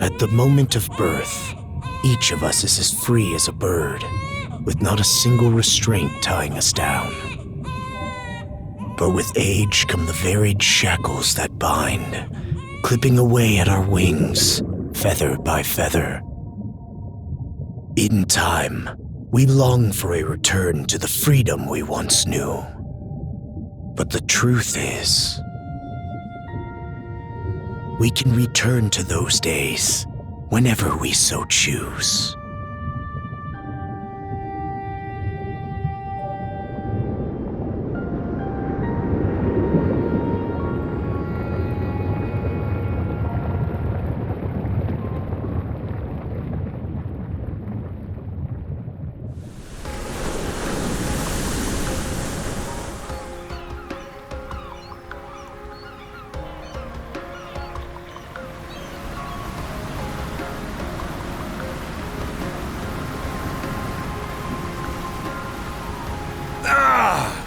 At the moment of birth, each of us is as free as a bird, with not a single restraint tying us down. But with age come the varied shackles that bind, clipping away at our wings, feather by feather. In time, we long for a return to the freedom we once knew. But the truth is, we can return to those days whenever we so choose.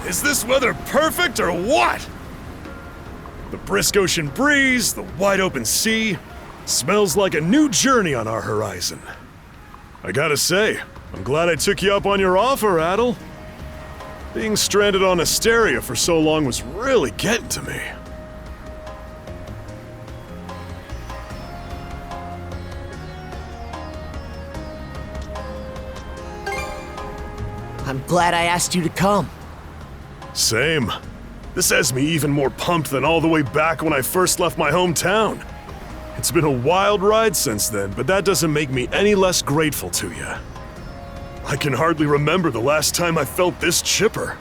Is this weather perfect or what? The brisk ocean breeze, the wide open sea, smells like a new journey on our horizon. I gotta say, I'm glad I took you up on your offer, Adel. Being stranded on Asteria for so long was really getting to me. I'm glad I asked you to come. Same. This has me even more pumped than all the way back when I first left my hometown. It's been a wild ride since then, but that doesn't make me any less grateful to you. I can hardly remember the last time I felt this chipper.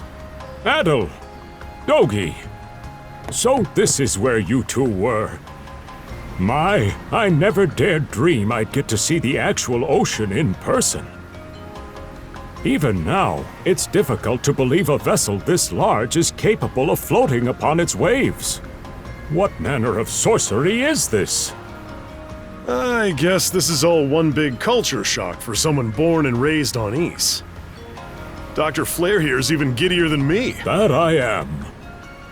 Adel! Dogi! So this is where you two were. I never dared dream I'd get to see the actual ocean in person. Even now, it's difficult to believe a vessel this large is capable of floating upon its waves. What manner of sorcery is this? I guess this is all one big culture shock for someone born and raised on Ys. Dr. Flair here's even giddier than me. That I am.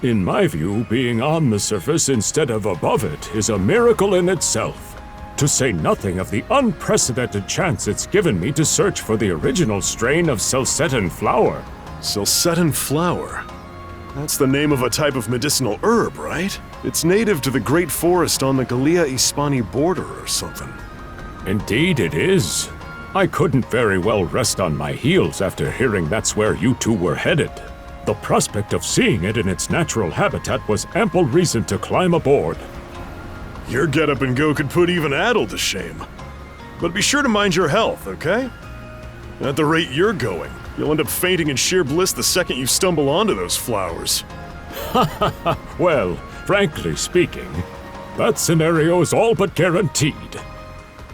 In my view, being on the surface instead of above it is a miracle in itself. To say nothing of the unprecedented chance it's given me to search for the original strain of Celcetan flower. Celcetan flower? That's the name of a type of medicinal herb, right? It's native to the Great Forest on the Gallia-Hispani border or something. Indeed it is. I couldn't very well rest on my heels after hearing that's where you two were headed. The prospect of seeing it in its natural habitat was ample reason to climb aboard. Your get-up-and-go could put even Adel to shame. But be sure to mind your health, okay? At the rate you're going, you'll end up fainting in sheer bliss the second you stumble onto those flowers. Well, frankly speaking, that scenario is all but guaranteed.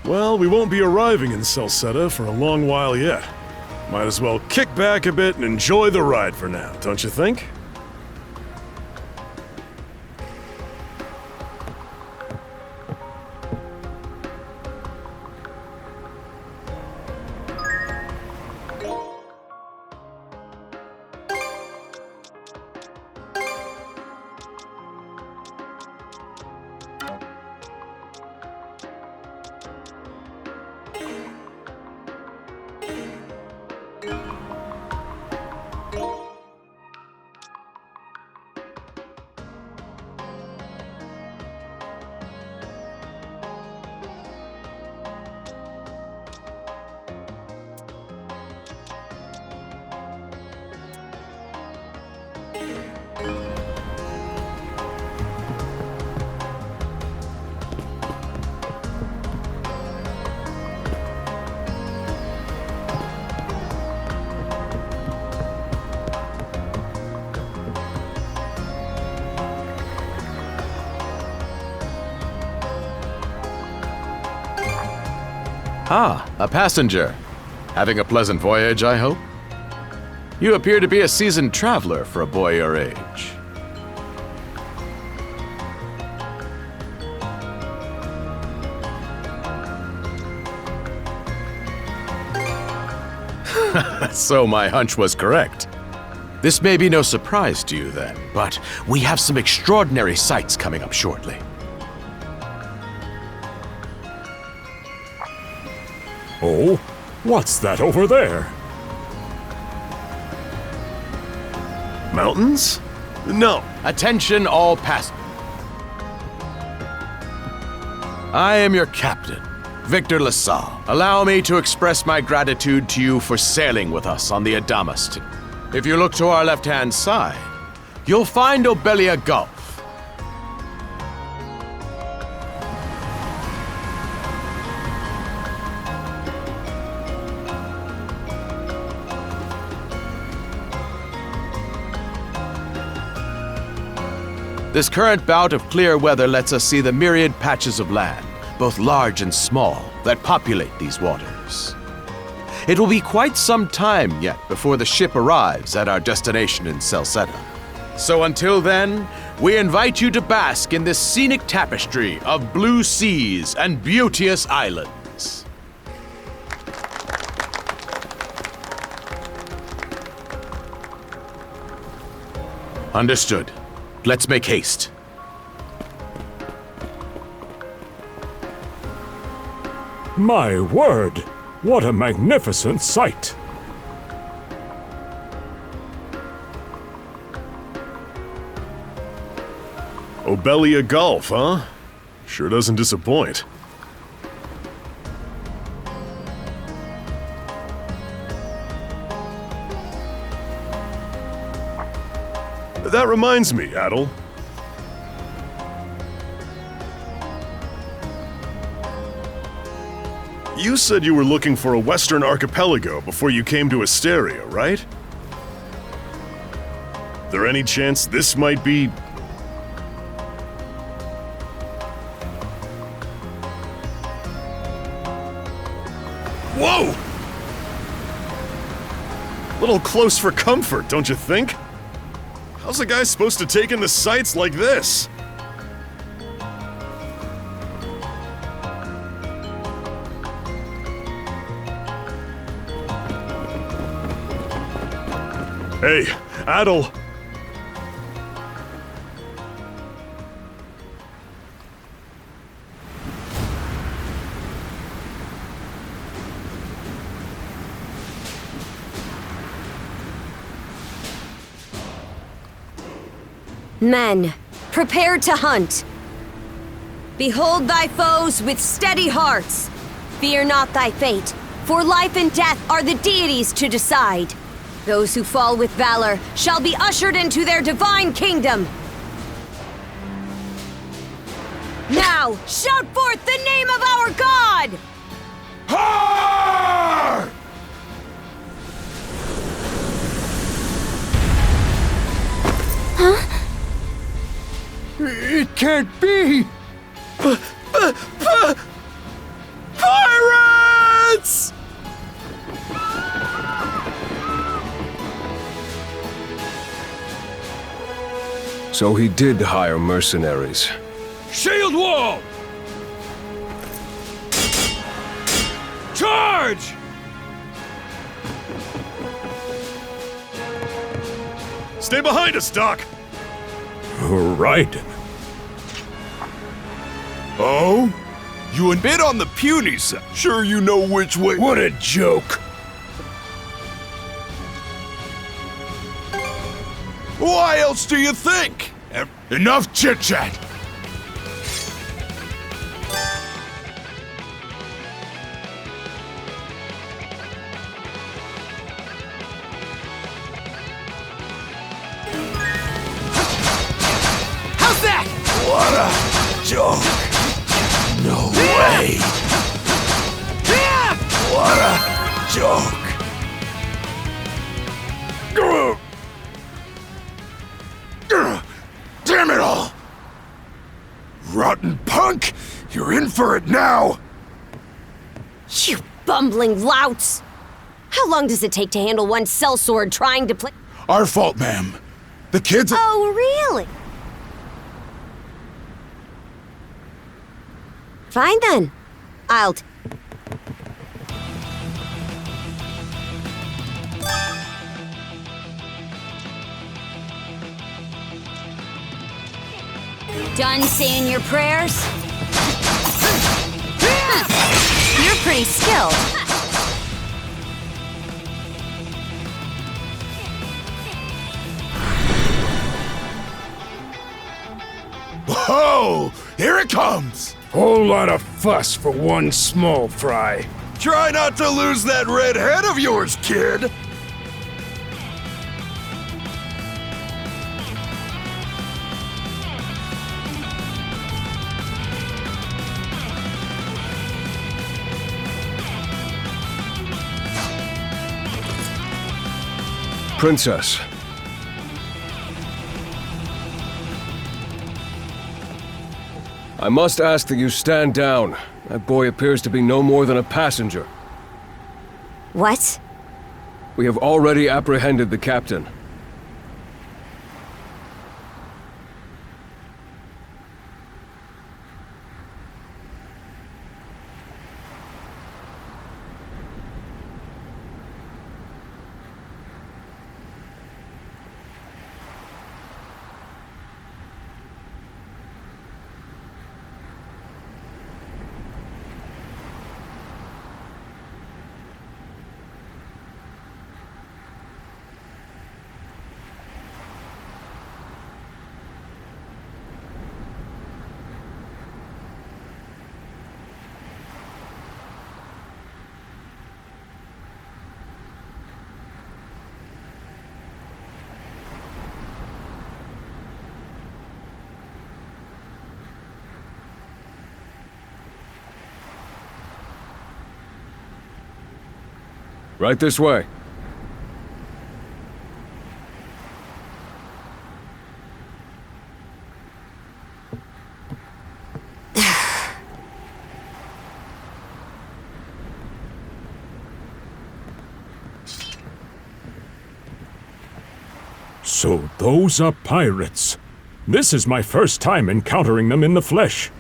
Well, we won't be arriving in Celceta for a long while yet. Might as well kick back a bit and enjoy the ride for now, don't you think? Ah, a passenger. Having a pleasant voyage, I hope? You appear to be a seasoned traveler for a boy your age. So my hunch was correct. This may be no surprise to you then, but we have some extraordinary sights coming up shortly. Oh, what's that over there? Mountains? No. Attention all passengers. I am your captain, Victor LaSalle. Allow me to express my gratitude to you for sailing with us on the Adamas. If you look to our left-hand side, you'll find Obelia Gulf. This current bout of clear weather lets us see the myriad patches of land, both large and small, that populate these waters. It will be quite some time yet before the ship arrives at our destination in Celceta. So until then, we invite you to bask in this scenic tapestry of blue seas and beauteous islands. Understood. Let's make haste. My word! What a magnificent sight! Obelia Gulf, huh? Sure doesn't disappoint. That reminds me, Adel. You said you were looking for a western archipelago before you came to Asteria, right? There any chance this might be... Whoa! Little close for comfort, don't you think? How's a guy supposed to take in the sights like this? Hey, Adel! Men, prepare to hunt. Behold thy foes with steady hearts. Fear not thy fate, for life and death are the deities to decide. Those who fall with valor shall be ushered into their divine kingdom. Now, shout forth the name of our God! Har! It can't be! Pirates! So he did hire mercenaries. Shield wall! Charge! Stay behind us, Doc! Right. Oh? You and bid on the puny side. Sure you know which way. What a joke! Why else do you think? Enough chit-chat! How's that? What a joke! No way! What a joke! Damn it all! Rotten punk! You're in for it now! You bumbling louts! How long does it take to handle one sellsword trying to play? Our fault, ma'am. The kids... Oh, really? Fine then. I'll... Done saying your prayers? You're pretty skilled. Whoa! Here it comes! Whole lot of fuss for one small fry. Try not to lose that red head of yours, kid! Princess. I must ask that you stand down. That boy appears to be no more than a passenger. What? We have already apprehended the captain. Right this way. So those are pirates. This is my first time encountering them in the flesh.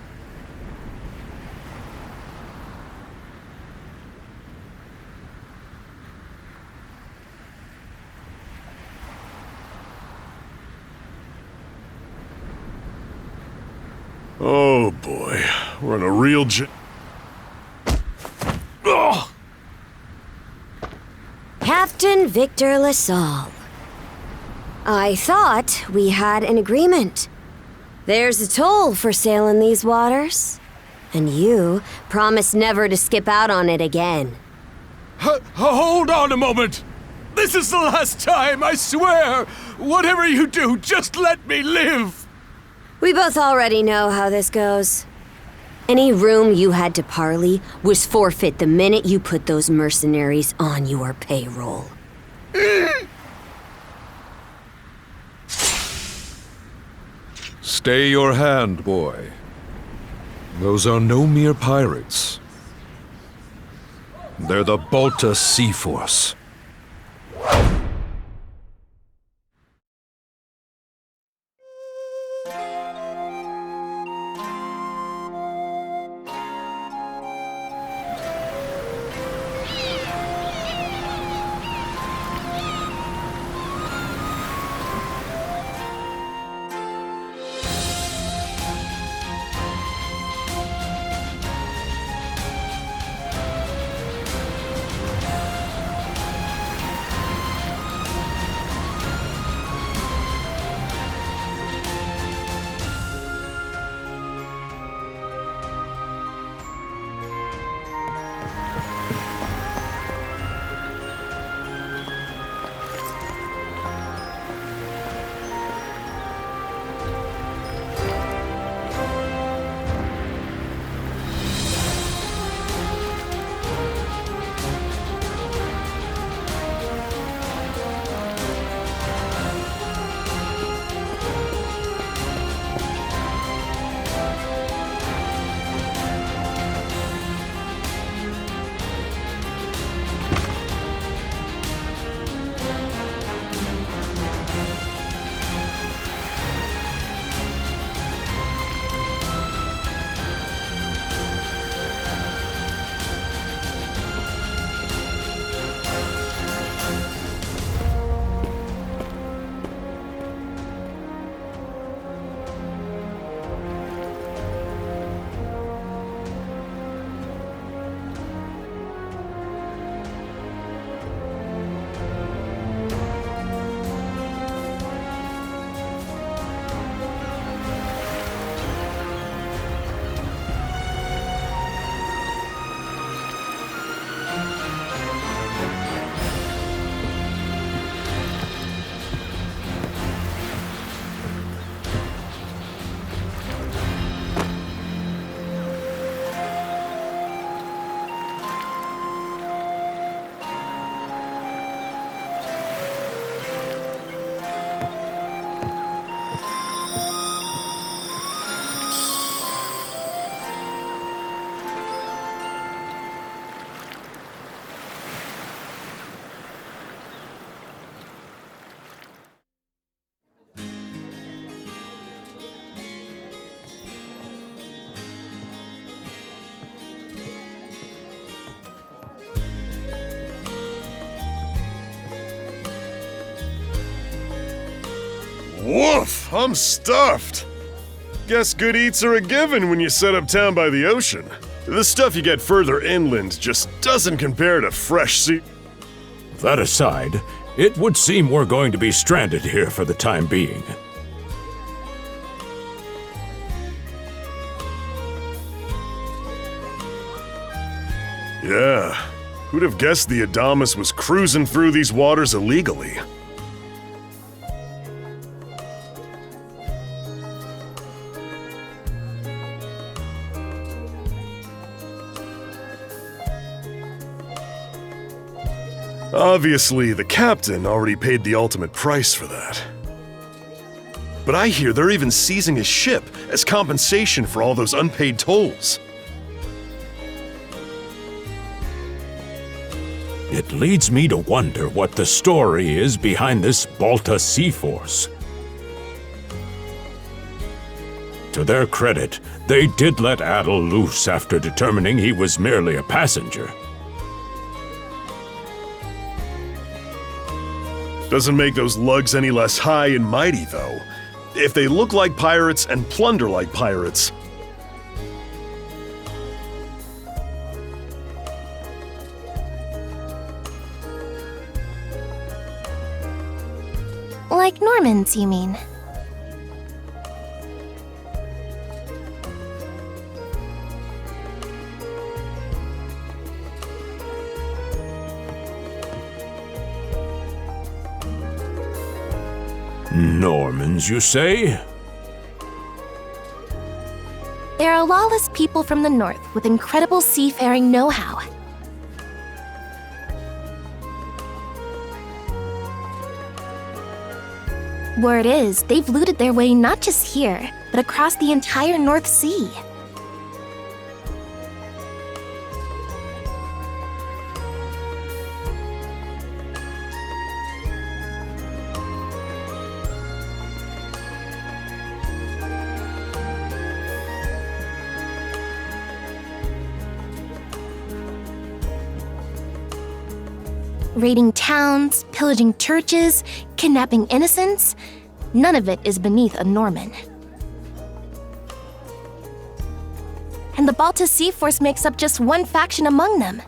Oh boy, we're in a real Ugh! Captain Victor LaSalle. I thought we had an agreement. There's a toll for sailing these waters. And you promised never to skip out on it again. Hold on a moment! This is the last time, I swear! Whatever you do, just let me live! We both already know how this goes. Any room you had to parley was forfeit the minute you put those mercenaries on your payroll. Stay your hand, boy. Those are no mere pirates. They're the Balta Sea Force. Woof, I'm stuffed. Guess good eats are a given when you set up town by the ocean. The stuff you get further inland just doesn't compare to fresh sea. That aside, it would seem we're going to be stranded here for the time being. Yeah, who'd have guessed the Adamas was cruising through these waters illegally? Obviously, the captain already paid the ultimate price for that. But I hear they're even seizing his ship as compensation for all those unpaid tolls. It leads me to wonder what the story is behind this Balta Sea Force. To their credit, they did let Adel loose after determining he was merely a passenger. Doesn't make those lugs any less high and mighty, though. If they look like pirates and plunder like pirates, like Normans, you mean? Normans, you say? They're a lawless people from the north with incredible seafaring know-how. Word is, they've looted their way not just here, but across the entire North Sea. Raiding towns, pillaging churches, kidnapping innocents, none of it is beneath a Norman. And the Balta Sea Force makes up just one faction among them.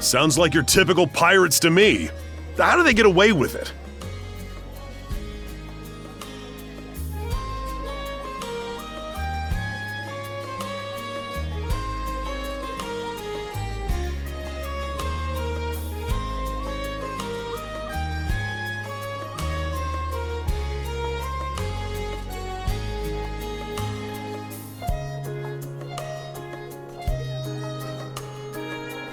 sounds like your typical pirates to me. How do they get away with it?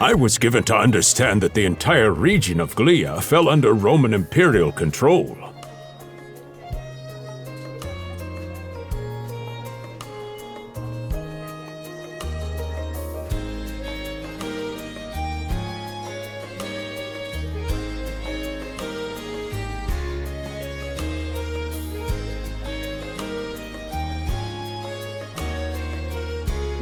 I was given to understand that the entire region of Glia fell under Roman imperial control.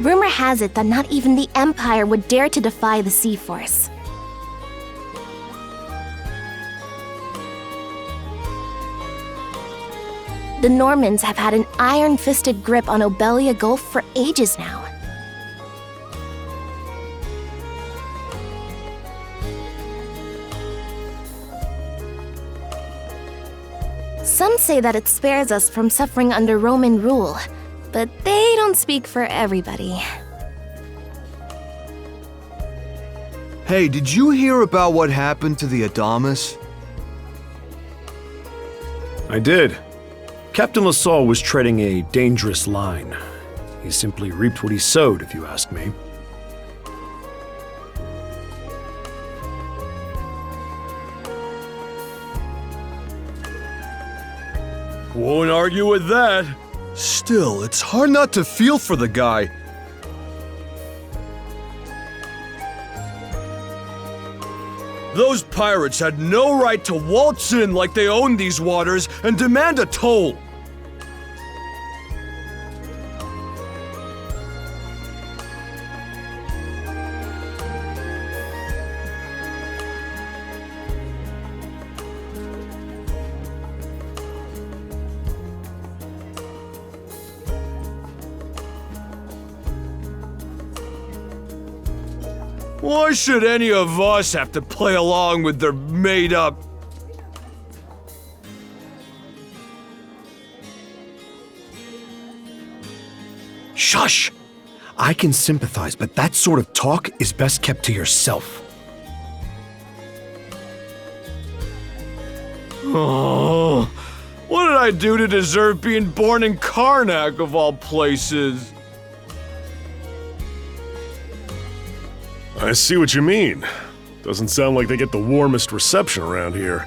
Rumor has it that not even the Empire would dare to defy the Sea Force. The Normans have had an iron-fisted grip on Obelia Gulf for ages now. Some say that it spares us from suffering under Roman rule, but they don't speak for everybody. Hey, did you hear about what happened to the Adamas? I did. Captain LaSalle was treading a dangerous line. He simply reaped what he sowed, if you ask me. Won't argue with that. Still, it's hard not to feel for the guy. Those pirates had no right to waltz in like they owned these waters and demand a toll. Why should any of us have to play along with their made-up... Shush! I can sympathize, but that sort of talk is best kept to yourself. Oh, what did I do to deserve being born in Karnak, of all places? I see what you mean. Doesn't sound like they get the warmest reception around here.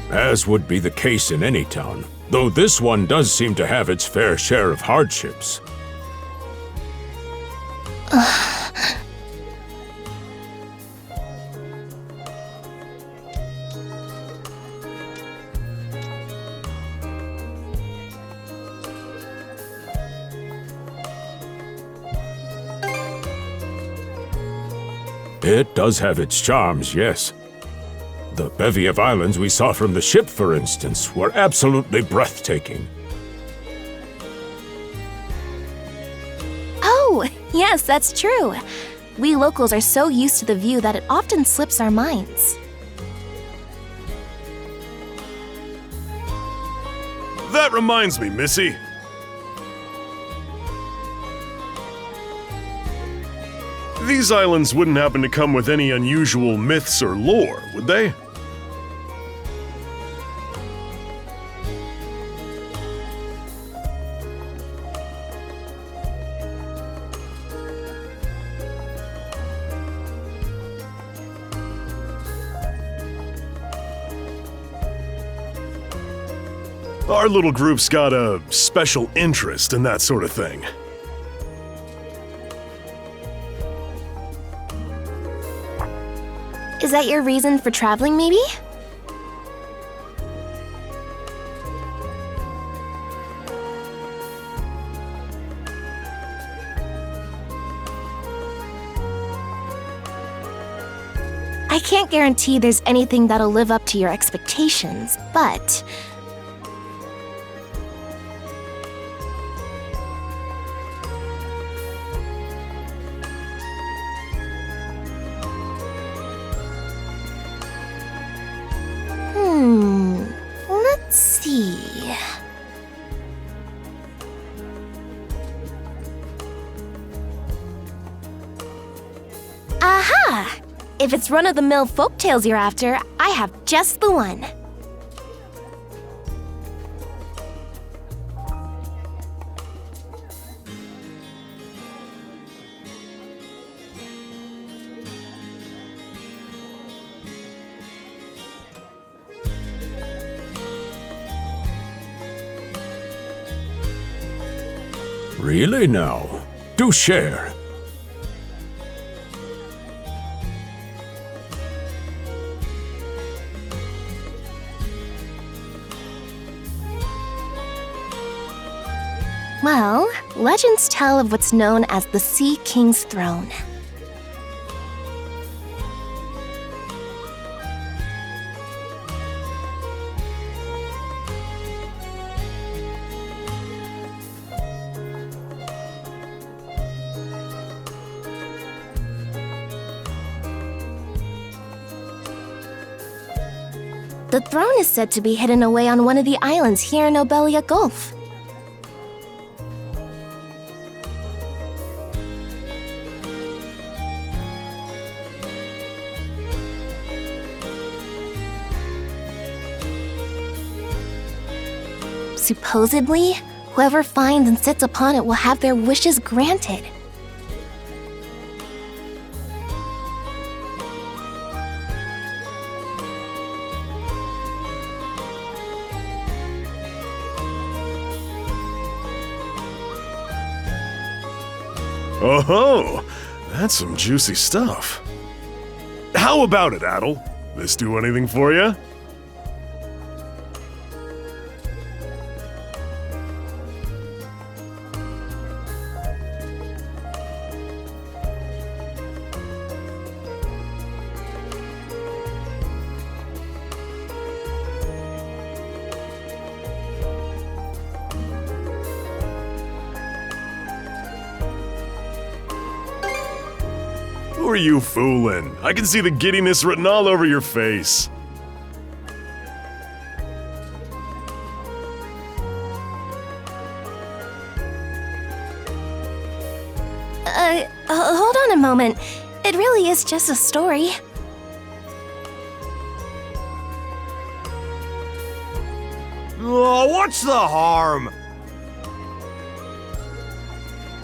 As would be the case in any town, though this one does seem to have its fair share of hardships. It does have its charms, yes. The bevy of islands we saw from the ship, for instance, were absolutely breathtaking. Oh, yes, that's true. We locals are so used to the view that it often slips our minds. That reminds me, Missy. These islands wouldn't happen to come with any unusual myths or lore, would they? Our little group's got a special interest in that sort of thing. Is that your reason for traveling, maybe? I can't guarantee there's anything that'll live up to your expectations, but... let's see... Aha! If it's run-of-the-mill folktales you're after, I have just the one. Really now? Do share. Well, legends tell of what's known as the Sea King's Throne. The throne is said to be hidden away on one of the islands here in Obelia Gulf. Supposedly, whoever finds and sits upon it will have their wishes granted. Oh-ho! That's some juicy stuff. How about it, Adel? This do anything for you? Who are you fooling? I can see the giddiness written all over your face. Hold on a moment. It really is just a story. Oh, what's the harm?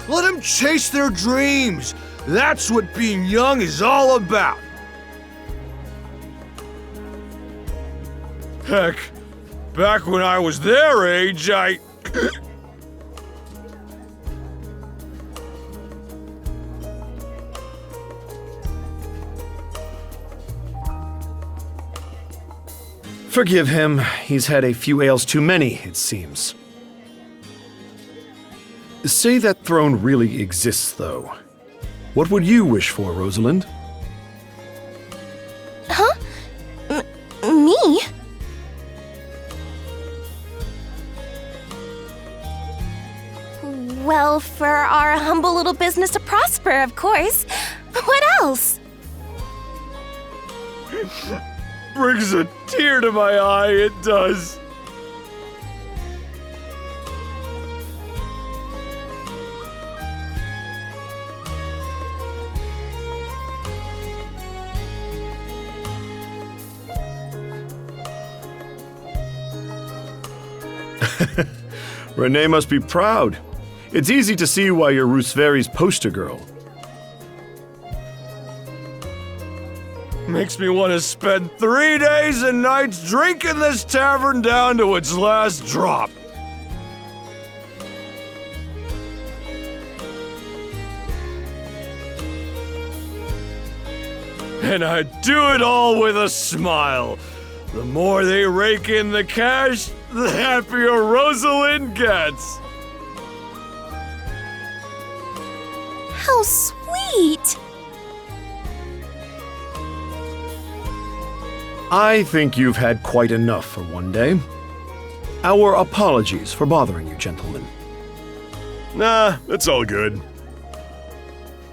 Let them chase their dreams. That's what being young is all about. Heck, back when I was their age, I... Forgive him. He's had a few ales too many, it seems. Say that throne really exists, though. What would you wish for, Rosalind? Huh? Me? Well, for our humble little business to prosper, of course. What else? brings a tear to my eye, it does. Renee must be proud. It's easy to see why you're Rooseveri's poster girl. Makes me want to spend 3 days and nights drinking this tavern down to its last drop. And I do it all with a smile. The more they rake in the cash, the happier Rosalind gets. How sweet! I think you've had quite enough for one day. Our apologies for bothering you, gentlemen. Nah, it's all good.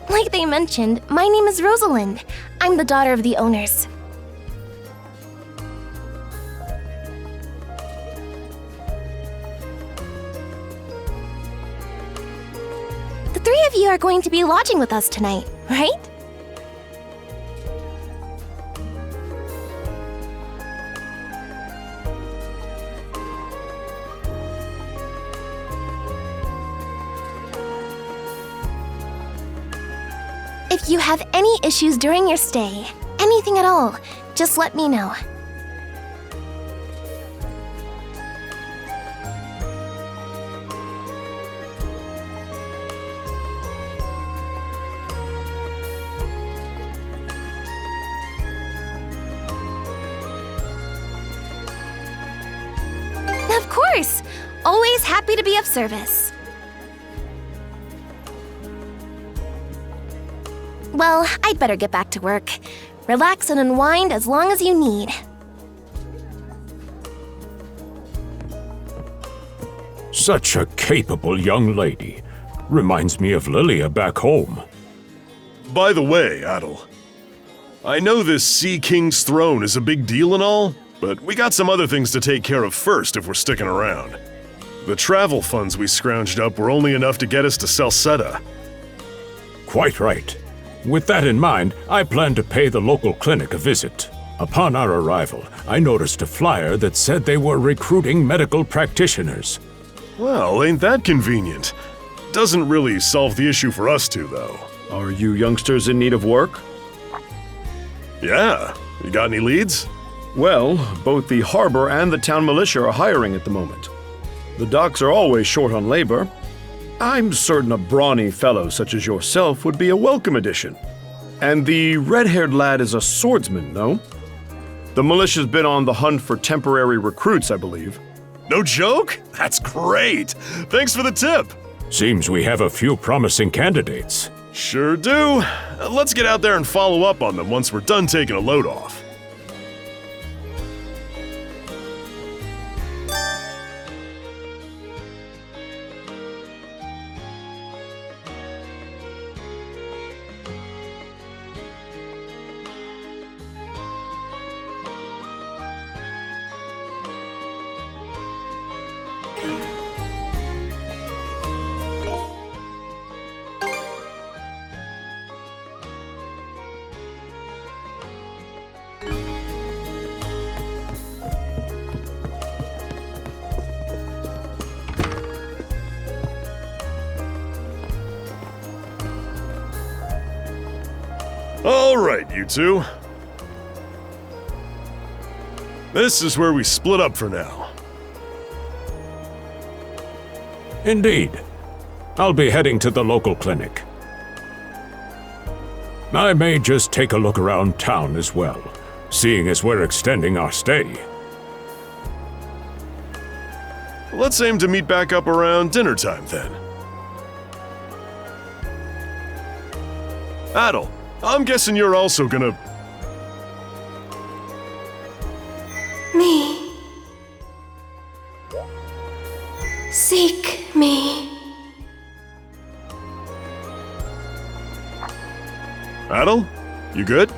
Like they mentioned, my name is Rosalind. I'm the daughter of the owners. The three of you are going to be lodging with us tonight, right? If you have any issues during your stay, anything at all, just let me know. Of course! Always happy to be of service. Well, I'd better get back to work. Relax and unwind as long as you need. Such a capable young lady. Reminds me of Lilia back home. By the way, Adel, I know this Sea King's throne is a big deal and all, but we got some other things to take care of first if we're sticking around. The travel funds we scrounged up were only enough to get us to Salsetta. Quite right. With that in mind, I plan to pay the local clinic a visit. Upon our arrival, I noticed a flyer that said they were recruiting medical practitioners. Well, ain't that convenient? Doesn't really solve the issue for us two, though. Are you youngsters in need of work? Yeah. You got any leads? Well, both the harbor and the town militia are hiring at the moment. The docks are always short on labor. I'm certain a brawny fellow such as yourself would be a welcome addition. And the red-haired lad is a swordsman, no? The militia's been on the hunt for temporary recruits, I believe. No joke? That's great! Thanks for the tip! Seems we have a few promising candidates. Sure do. Let's get out there and follow up on them once we're done taking a load off. All right, you two. This is where we split up for now. Indeed. I'll be heading to the local clinic. I may just take a look around town as well, seeing as we're extending our stay. Let's aim to meet back up around dinner time then. Adel, I'm guessing you're also gonna... Me. Seek me. Adel? You good?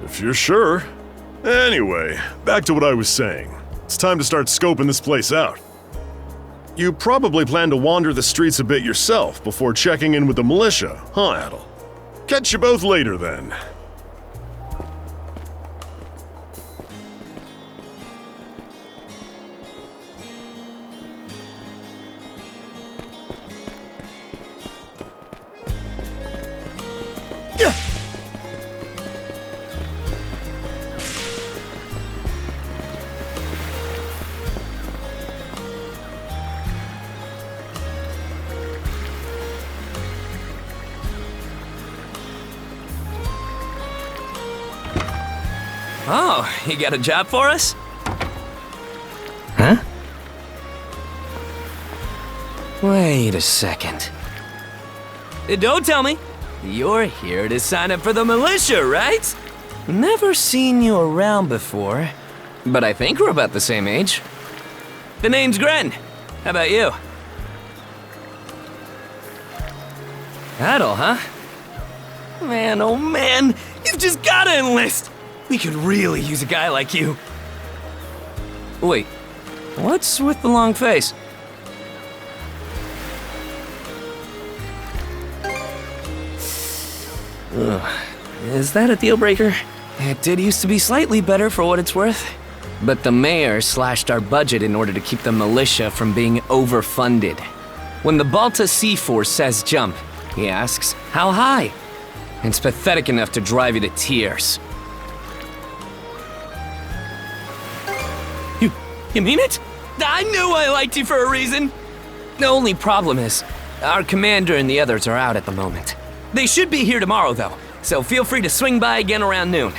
If you're sure. Anyway, back to what I was saying. It's time to start scoping this place out. You probably plan to wander the streets a bit yourself before checking in with the militia, huh, Adel? Catch you both later, then. Oh, you got a job for us? Huh? Wait a second. Don't tell me. You're here to sign up for the militia, right? Never seen you around before, but I think we're about the same age. The name's Gren. How about you? Adel, huh? Man, oh man, you've just gotta enlist! We could really use a guy like you. Wait, what's with the long face? Ugh. Is that a deal breaker? It did used to be slightly better for what it's worth. But the mayor slashed our budget in order to keep the militia from being overfunded. When the Balta Sea Force says jump, he asks, how high? It's pathetic enough to drive you to tears. You mean it? I knew I liked you for a reason! The only problem is, our commander and the others are out at the moment. They should be here tomorrow, though, so feel free to swing by again around noon.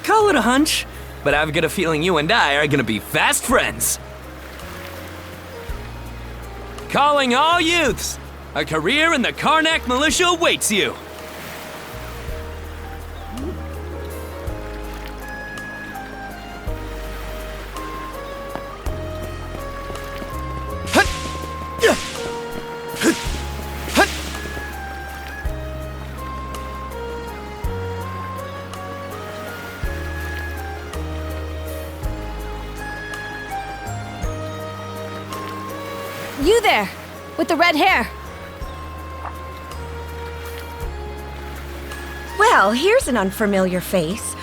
Call it a hunch, but I've got a feeling you and I are gonna be fast friends. Calling all youths! A career in the Karnak militia awaits you! You there, with the red hair. Well, here's an unfamiliar face.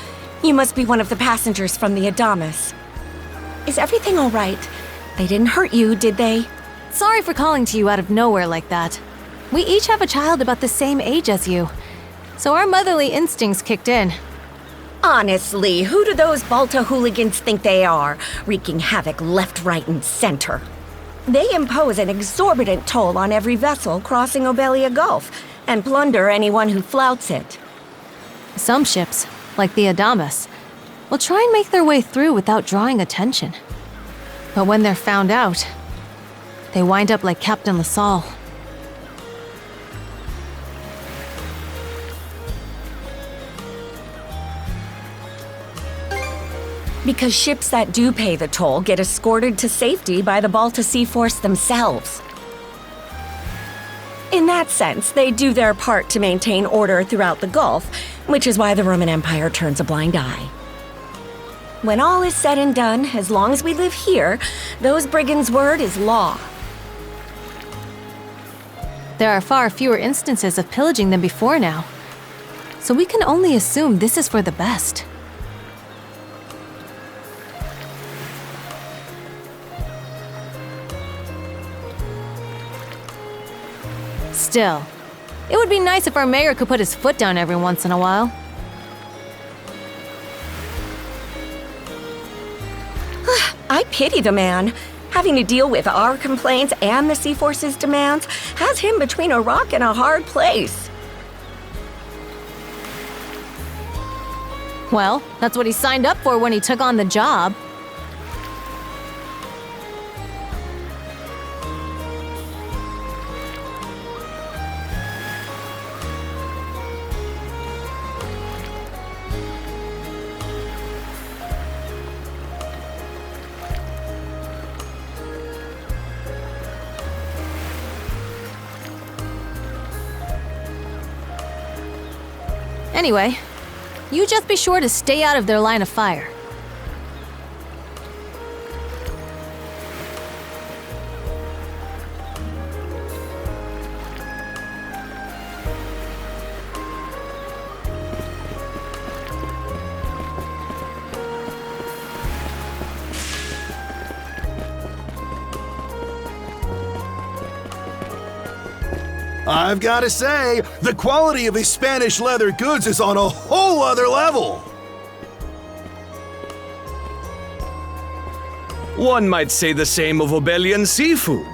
You must be one of the passengers from the Adamas. Is everything all right? They didn't hurt you, did they? Sorry for calling to you out of nowhere like that. We each have a child about the same age as you, so our motherly instincts kicked in. Honestly, who do those Balta hooligans think they are, wreaking havoc left, right, and center? They impose an exorbitant toll on every vessel crossing Obelia Gulf, and plunder anyone who flouts it. Some ships, like the Adamas, will try and make their way through without drawing attention. But when they're found out, they wind up like Captain LaSalle. Because ships that do pay the toll get escorted to safety by the Balta Sea Force themselves. In that sense, they do their part to maintain order throughout the Gulf, which is why the Roman Empire turns a blind eye. When all is said and done, as long as we live here, those brigands' word is law. There are far fewer instances of pillaging than before now, so we can only assume this is for the best. Still, it would be nice if our mayor could put his foot down every once in a while. I pity the man. Having to deal with our complaints and the Sea Force's demands has him between a rock and a hard place. Well, that's what he signed up for when he took on the job. Anyway, you just be sure to stay out of their line of fire. I've got to say, the quality of his Spanish leather goods is on a whole other level. One might say the same of Obelian seafood.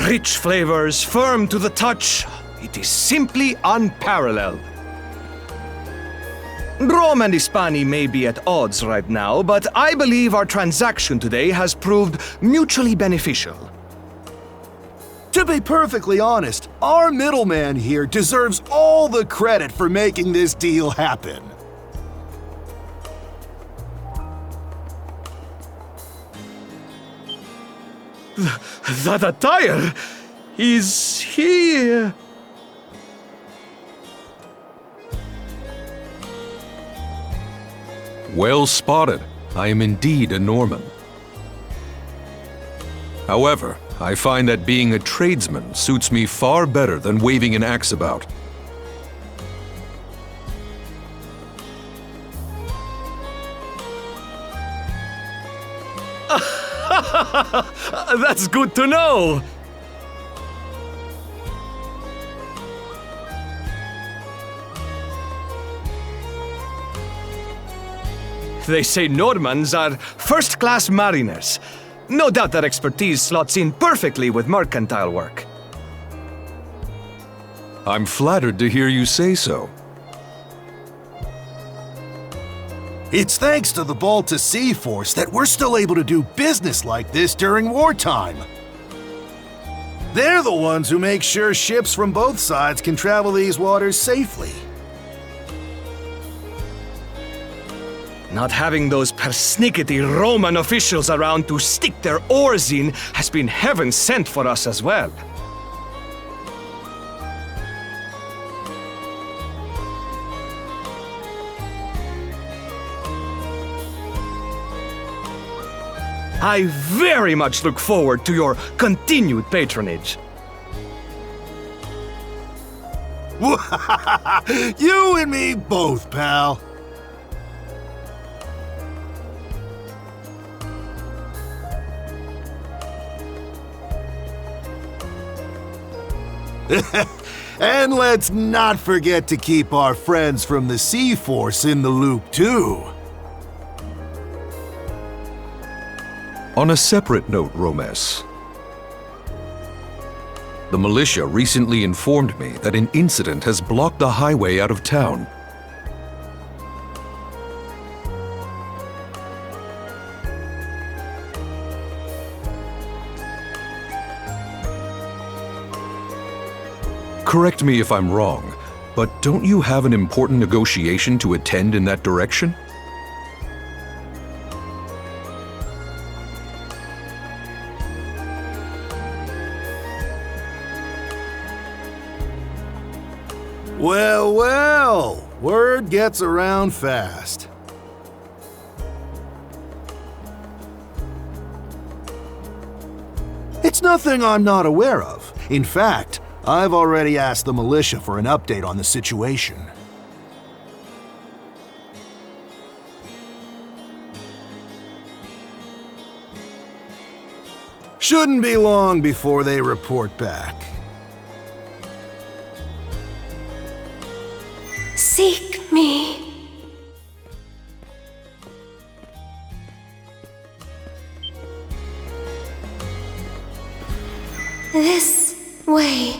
Rich flavors, firm to the touch. It is simply unparalleled. Rome and Hispani may be at odds right now, but I believe our transaction today has proved mutually beneficial. To be perfectly honest, our middleman here deserves all the credit for making this deal happen. That attire is here. Well spotted. I am indeed a Norman. However, I find that being a tradesman suits me far better than waving an axe about. That's good to know. They say Normans are first-class mariners. No doubt that expertise slots in perfectly with mercantile work. I'm flattered to hear you say so. It's thanks to the Balta Sea Force that we're still able to do business like this during wartime. They're the ones who make sure ships from both sides can travel these waters safely. Not having those persnickety Roman officials around to stick their oars in has been heaven sent for us as well. I very much look forward to your continued patronage. You and me both, pal. And let's not forget to keep our friends from the Sea Force in the loop, too. On a separate note, Romes, the militia recently informed me that an incident has blocked the highway out of town. Correct me if I'm wrong, but don't you have an important negotiation to attend in that direction? Well, well, word gets around fast. It's nothing I'm not aware of. In fact, I've already asked the militia for an update on the situation. Shouldn't be long before they report back. Seek me. This way.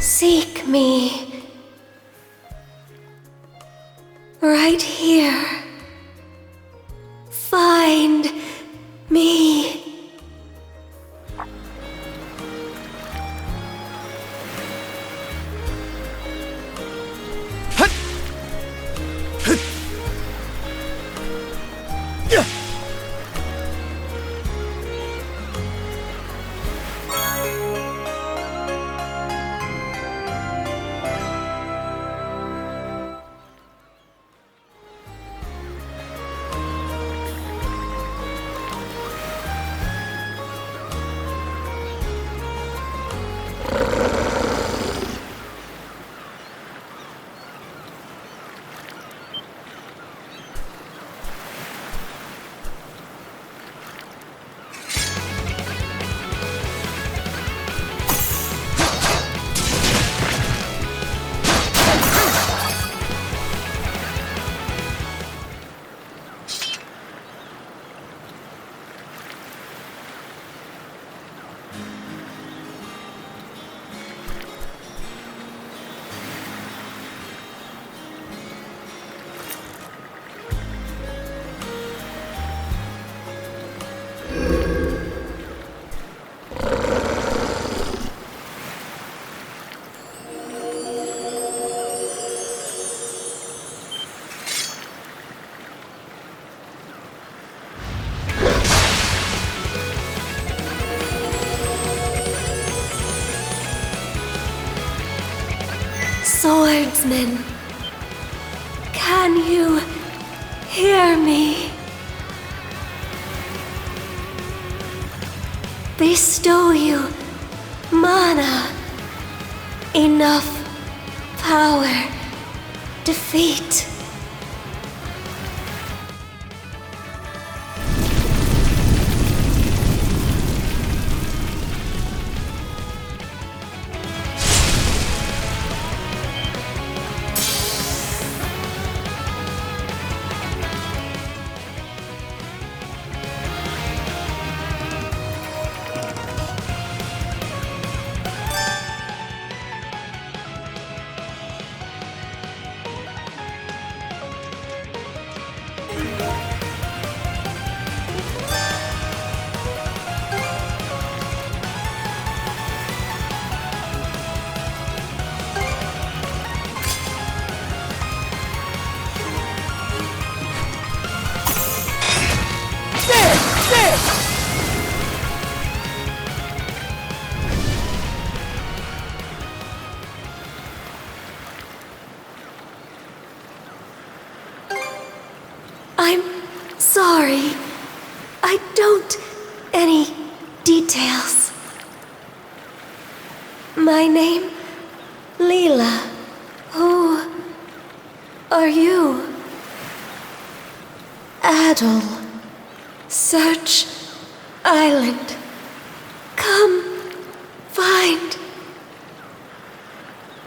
Seek me. Right here. Find me. Swordsman, can you hear me? Bestow you mana, enough power, defeat. Sorry. I don't... any details. My name? Leela. Who are you? Adel. Search Island. Come find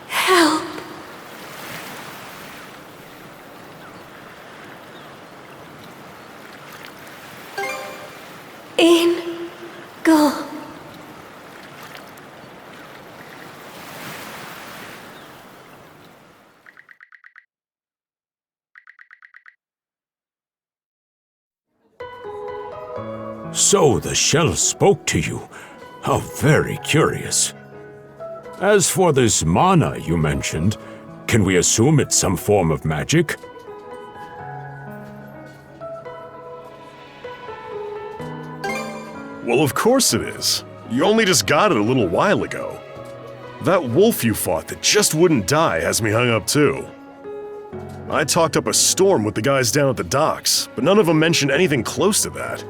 help. In go. So the shell spoke to you. How very curious. As for this mana you mentioned, can we assume it's some form of magic? Well, of course it is. You only just got it a little while ago. That wolf you fought that just wouldn't die has me hung up too. I talked up a storm with the guys down at the docks, but none of them mentioned anything close to that.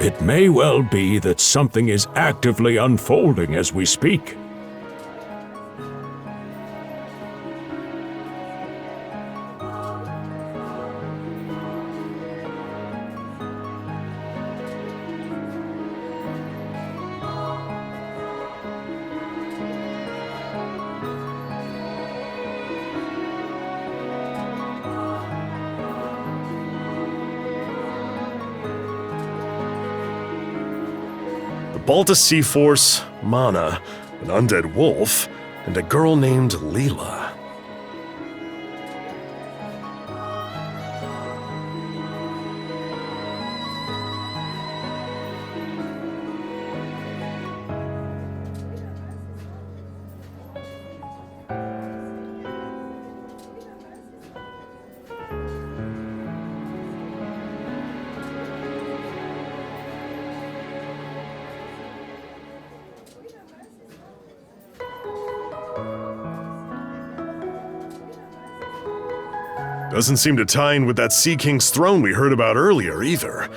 It may well be that something is actively unfolding as we speak. Balta Sea Force, Mana, an undead wolf, and a girl named Leela. Doesn't seem to tie in with that Sea King's throne we heard about earlier, either.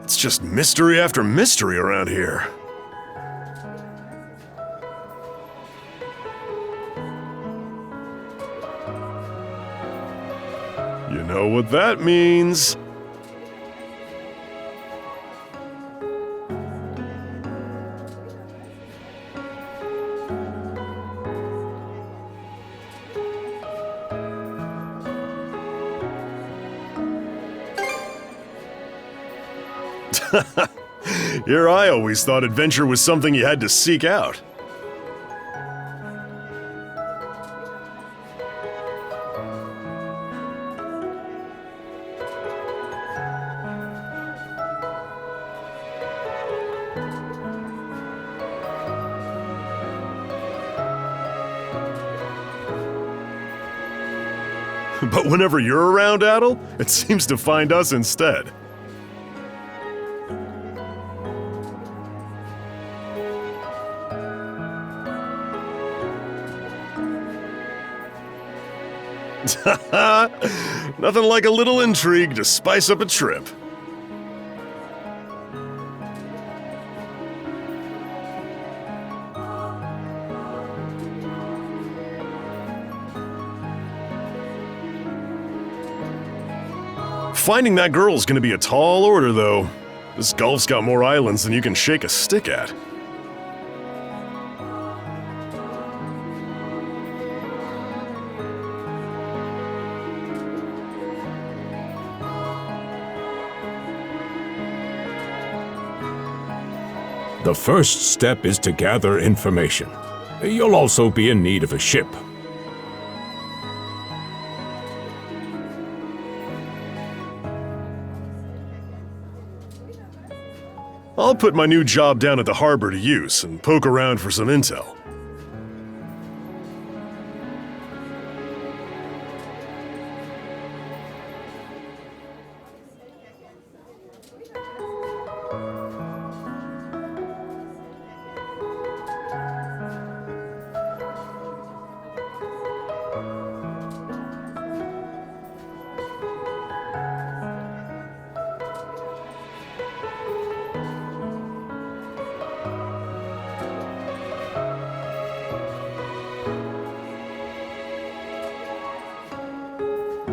It's just mystery after mystery around here. You know what that means. Here I always thought adventure was something you had to seek out. But whenever you're around, Adel, it seems to find us instead. Nothing like a little intrigue to spice up a trip. Finding that girl's gonna be a tall order, though. This Gulf's got more islands than you can shake a stick at. The first step is to gather information. You'll also be in need of a ship. I'll put my new job down at the harbor to use and poke around for some intel.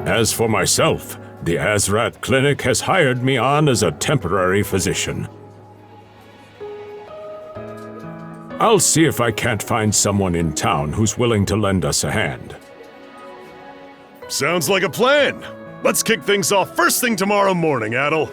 As for myself, the Azrat Clinic has hired me on as a temporary physician. I'll see if I can't find someone in town who's willing to lend us a hand. Sounds like a plan. Let's kick things off first thing tomorrow morning, Adel.